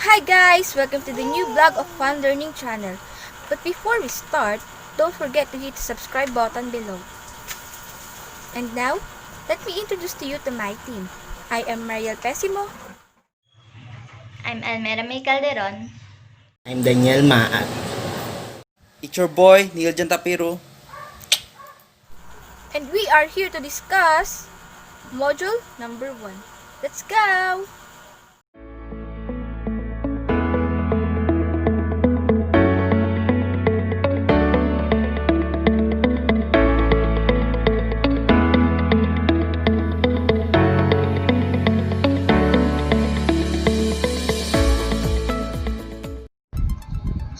Hi guys! Welcome to the new vlog of Fun Learning channel. But before we start, don't forget to hit the subscribe button below. And now, let me introduce to you to my team. I am Mariel Pesimo. I'm Elmera May Calderon. I'm Daniel Maat. It's your boy, Neil Jantapiro. And we are here to discuss module number 1. Let's go!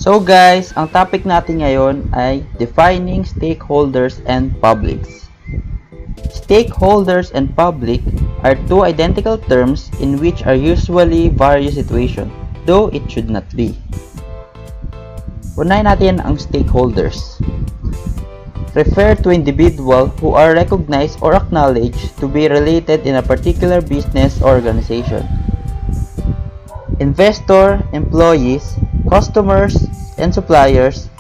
So guys, ang topic natin ngayon ay defining stakeholders and publics. Stakeholders and public are two identical terms in which are usually various situations, though it should not be. Unahin natin ang stakeholders. Refer to individuals who are recognized or acknowledged to be related in a particular business or organization. Investor, employees, customers, and suppliers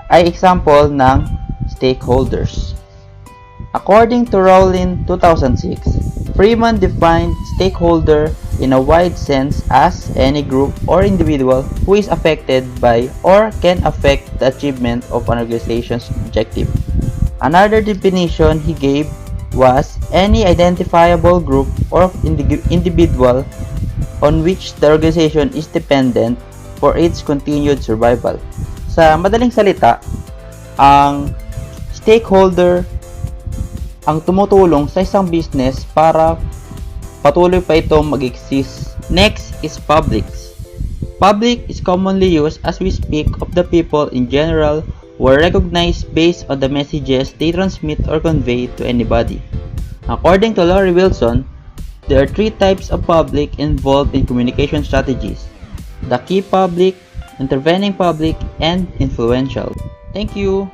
ay example ng stakeholders. According to Rowling 2006, Freeman defined stakeholder in a wide sense as any group or individual who is affected by or can affect the achievement of an organization's objective. Another definition he gave was any identifiable group or individual on which the organization is dependent for its continued survival. Sa madaling salita, ang stakeholder ang tumutulong sa isang business para patuloy pa itong mag-exist. Next is publics. Public is commonly used as we speak of the people in general who are recognized based on the messages they transmit or convey to anybody. According to Laurie Wilson, there are three types of public involved in communication strategies: the key public, intervening public, and influential. Thank you!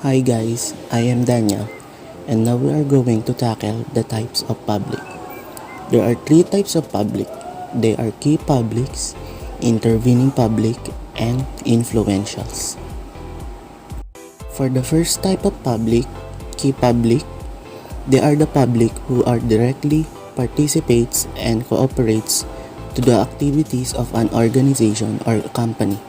Hi guys, I am Daniel, and now we are going to tackle the types of public. There are three types of public. They are key publics, intervening public, and influentials. For the first type of public, key public, they are the public who are directly participates and cooperates to the activities of an organization or company.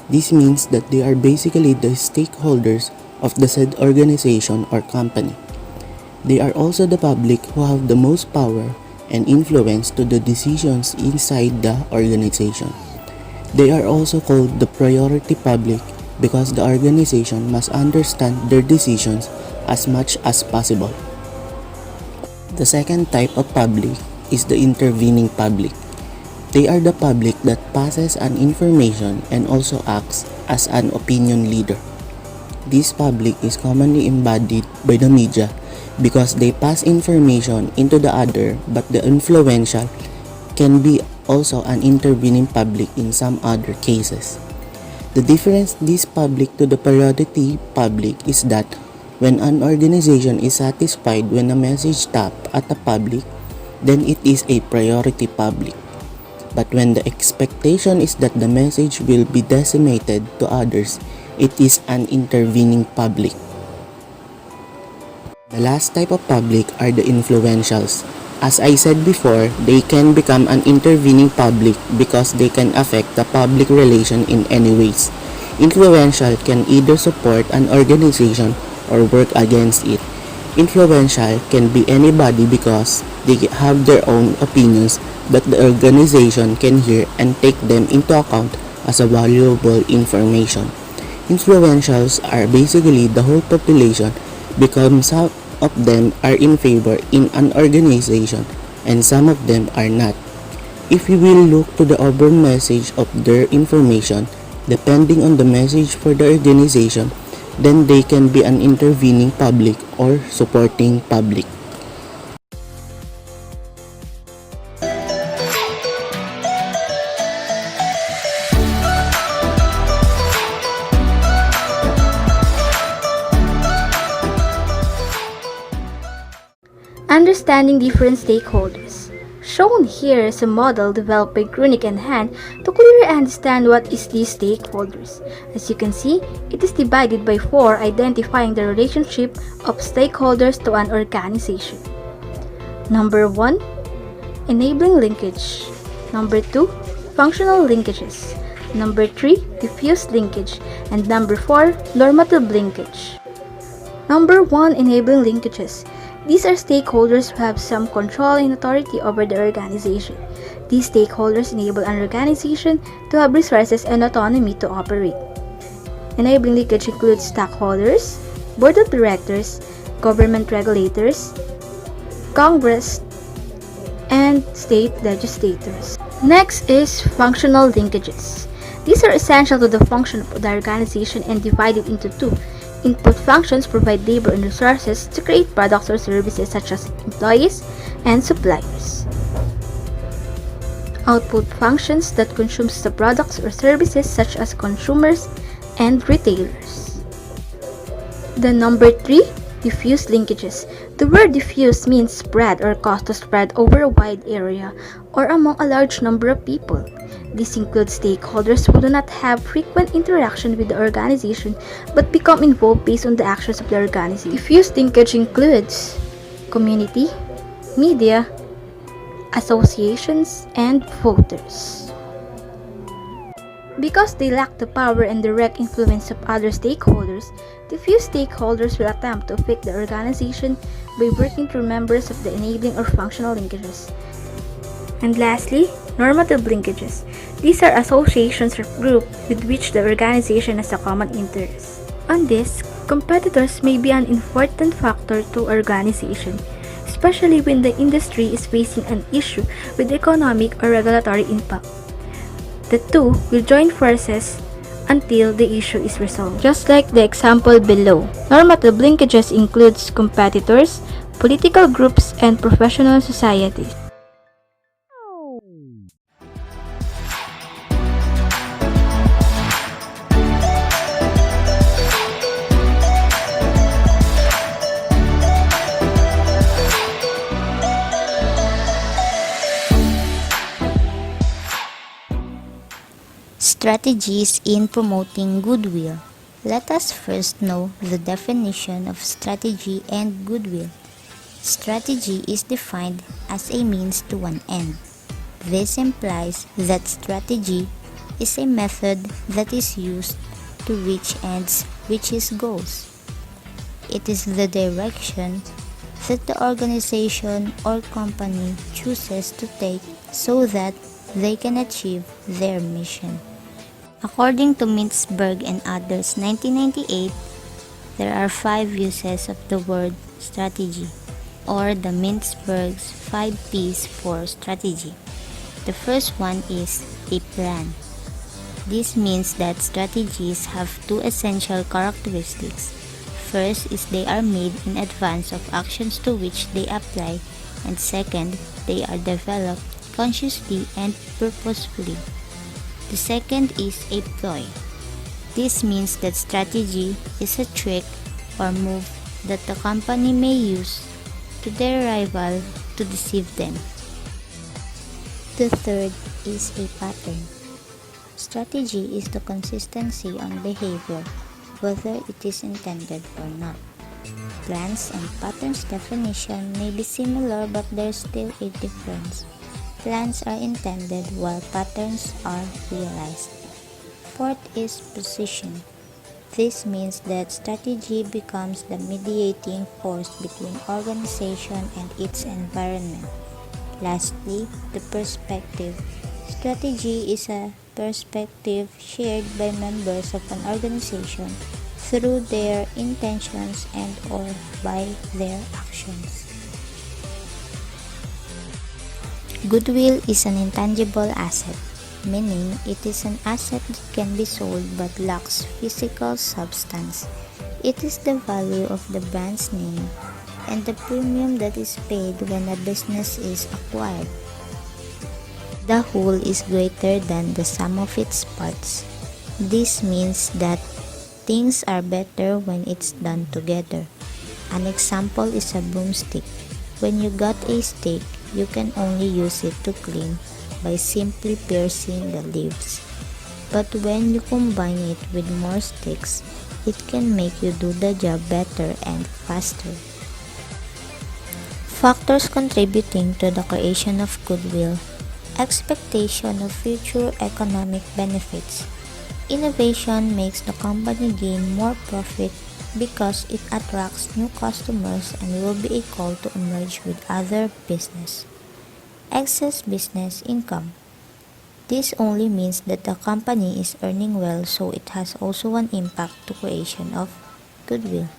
This means that they are basically the stakeholders of the said organization or company. They are also the public who have the most power and influence to the decisions inside the organization. They are also called the priority public because the organization must understand their decisions as much as possible. The second type of public is the intervening public. They are the public that passes an information and also acts as an opinion leader. This public is commonly embodied by the media because they pass information into the other, but the influential can be also an intervening public in some other cases. The difference this public to the priority public is that when an organization is satisfied when a message taps at the public, then it is a priority public. But when the expectation is that the message will be disseminated to others, it is an intervening public. The last type of public are the influentials. As I said before, they can become an intervening public because they can affect the public relation in any ways. Influential can either support an organization or work against it. Influential can be anybody because they have their own opinions that the organization can hear and take them into account as a valuable information. Influentials are basically the whole population because some of them are in favor in an organization and some of them are not. If we will look to the overall message of their information, depending on the message for the organization, then they can be an intervening public or supporting public. Understanding different stakeholders. Shown here is a model developed by Grunig and Han to clearly understand what is these stakeholders. As you can see, it is divided by 4, identifying the relationship of stakeholders to an organization. Number 1, enabling linkage. Number 2, functional linkages. Number 3, diffuse linkage. And number 4, normative linkage. Number 1, enabling linkages. These are stakeholders who have some control and authority over the organization. These stakeholders enable an organization to have resources and autonomy to operate. Enabling linkage includes stockholders, board of directors, government regulators, Congress, and state legislators. Next is functional linkages. These are essential to the function of the organization and divided into 2. Input functions provide labor and resources to create products or services such as employees and suppliers. Output functions that consumes the products or services such as consumers and retailers. The number 3, diffuse linkages. The word diffuse means spread or cause to spread over a wide area or among a large number of people. This includes stakeholders who do not have frequent interaction with the organization but become involved based on the actions of the organization. Diffuse linkage includes community, media, associations, and voters. Because they lack the power and direct influence of other stakeholders, diffuse stakeholders will attempt to affect the organization by working through members of the enabling or functional linkages. And lastly, normative linkages. These are associations or groups with which the organization has a common interest. On this, competitors may be an important factor to organization, especially when the industry is facing an issue with economic or regulatory impact. The two will join forces until the issue is resolved. Just like the example below, normative linkages includes competitors, political groups, and professional societies. Strategies in promoting goodwill. Let us first know the definition of strategy and goodwill. Strategy is defined as a means to an end. This implies that strategy is a method that is used to reach ends, which is goals. It is the direction that the organization or company chooses to take so that they can achieve their mission. According to Mintzberg and others, 1998, there are 5 uses of the word strategy, or the Mintzberg's 5 P's for strategy. The first one is a plan. This means that strategies have 2 essential characteristics. First is they are made in advance of actions to which they apply, and second, they are developed consciously and purposefully. The second is a ploy. This means that strategy is a trick or move that the company may use to their rival to deceive them. The third is a pattern. Strategy is the consistency on behavior, whether it is intended or not. Plans and patterns definition may be similar, but there's still a difference. Plans are intended while patterns are realized. Fourth is position. This means that strategy becomes the mediating force between organization and its environment. Lastly, the perspective. Strategy is a perspective shared by members of an organization through their intentions and or by their actions. Goodwill is an intangible asset, meaning it is an asset that can be sold but lacks physical substance. It is the value of the brand's name and the premium that is paid when a business is acquired. The whole is greater than the sum of its parts. This means that things are better when it's done together. An example is a broomstick. When you got a stick, you can only use it to clean by simply piercing the leaves. But when you combine it with more sticks, it can make you do the job better and faster. Factors contributing to the creation of goodwill: expectation of future economic benefits. Innovation makes the company gain more profit because it attracts new customers and will be able to emerge with other business. Excess business income. This only means that the company is earning well, so it has also an impact to creation of goodwill.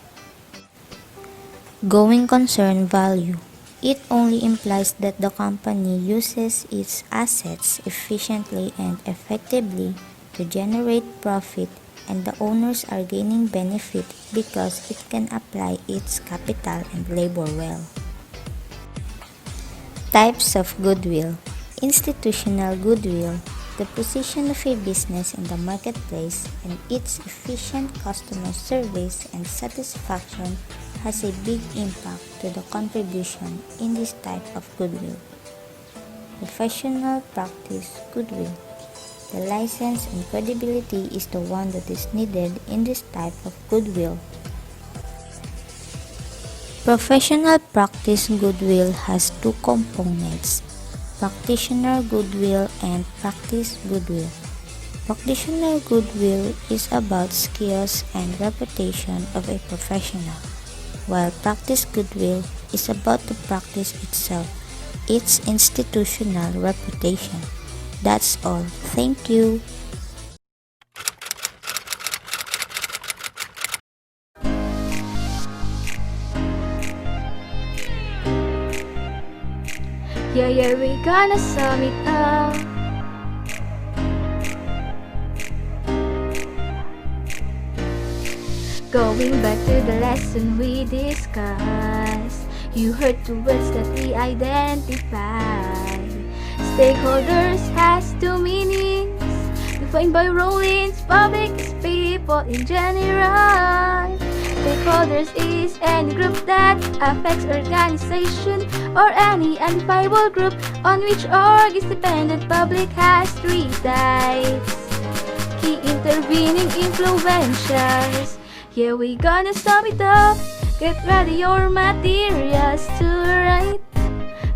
Going concern value. It only implies that the company uses its assets efficiently and effectively to generate profit, and the owners are gaining benefit because it can apply its capital and labor well. Types of goodwill. Institutional goodwill. The position of a business in the marketplace and its efficient customer service and satisfaction has a big impact to the contribution in this type of goodwill. Professional practice goodwill. The license and credibility is the one that is needed in this type of goodwill. Professional practice goodwill has two components: practitioner goodwill and practice goodwill. Practitioner goodwill is about skills and reputation of a professional, while practice goodwill is about the practice itself, its institutional reputation. That's all. Thank you. Yeah, we gonna sum it up. Going back to the lesson we discussed, you heard the words that we identified. Stakeholders has two meanings, defined by Rollins. Public is people in general. Stakeholders is any group that affects organization or any identifiable group on which org is dependent. Public has three types: key intervening influentials. Yeah, we gonna sum it up. Get ready your materials to write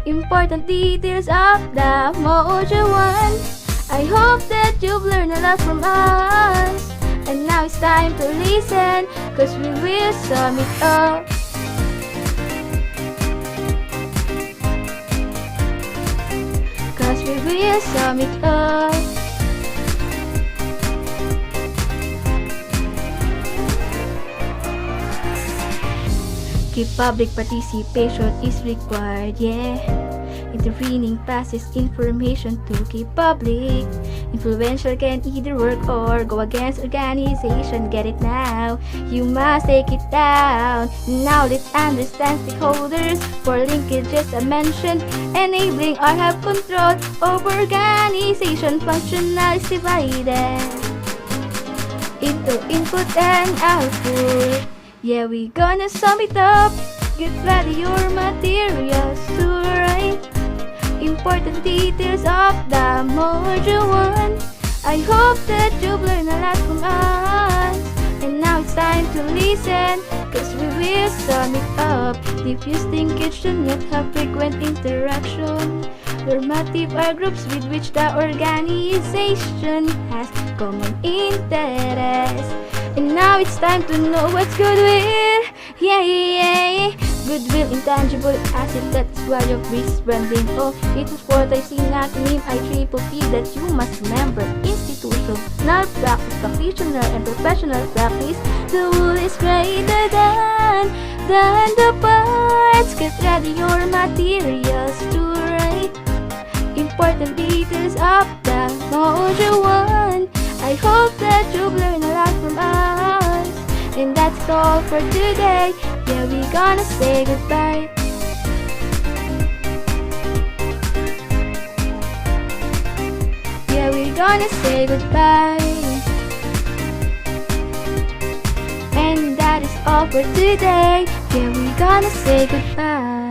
important details of the module 1. I hope that you've learned a lot from us. And now it's time to listen, cause we will sum it up. Cause we will sum it up. Key public participation is required, yeah. Intervening passes information to key public. Influential can either work or go against organization. Get it now? You must take it down. Now let's understand stakeholders. For linkages I mentioned, enabling or have control over organization. Functional is divided into input and output. Yeah, we gonna sum it up. Get ready your materials to write important details of the module 1. I hope that you've learned a lot from us. And now it's time to listen, cause we will sum it up. Diffuse linkage do not have frequent interaction. Normative are groups with which the organization has common interest. And now it's time to know what's goodwill. Yeah. Goodwill, intangible asset, that's why your risk branding. Oh, it is for the acronym IPPP that you must remember. Institutional practice, practitioner, and professional practice. The whole is greater than the parts. Get ready your materials to write important details of the module 1. I hope that you've learned a lot from us. And that's all for today. Yeah, we gonna say goodbye. Yeah, we gonna say goodbye. And that is all for today. Yeah, we gonna say goodbye.